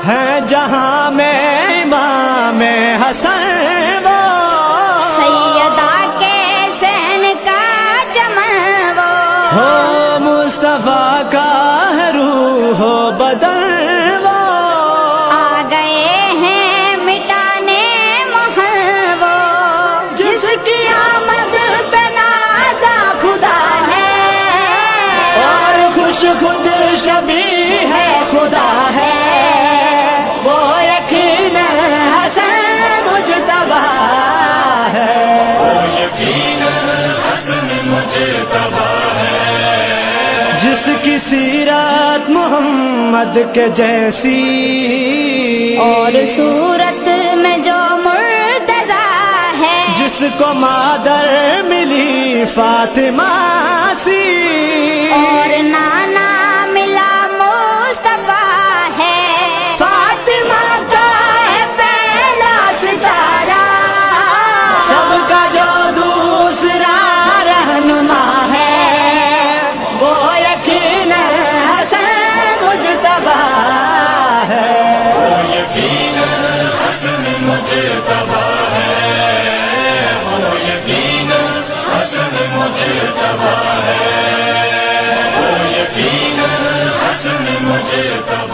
ہے جہاں میں امام حسن وہ، سیدہ کے سین کا چمن وہ، ہو مصطفیٰ کا ہے روح و بدن وہ، آ گئے ہیں مٹانے محل وہ، جس کی آمد پہ نازا خدا ہے، اور خوش خود شبیہ ہے خدا ہے، وہ یقین حسن مجتبی ہے، حسن مجتبی ہے، جس کی سیرت محمد کے جیسی، اور صورت میں جو مرتضی ہے، جس کو مادر ملی فاطمہ سی، اور نانا ملا مصطفیٰ ہے، فاطمہ کا ہے پہلا ستارہ، سب کا جو دوسرا رہنما ہے، وہ یقین حسن مجتبی ہے، یقین حسن مجتبی ہے، وہ یقین حسن مجتبی ہے، وہ یقین حسن مجتبی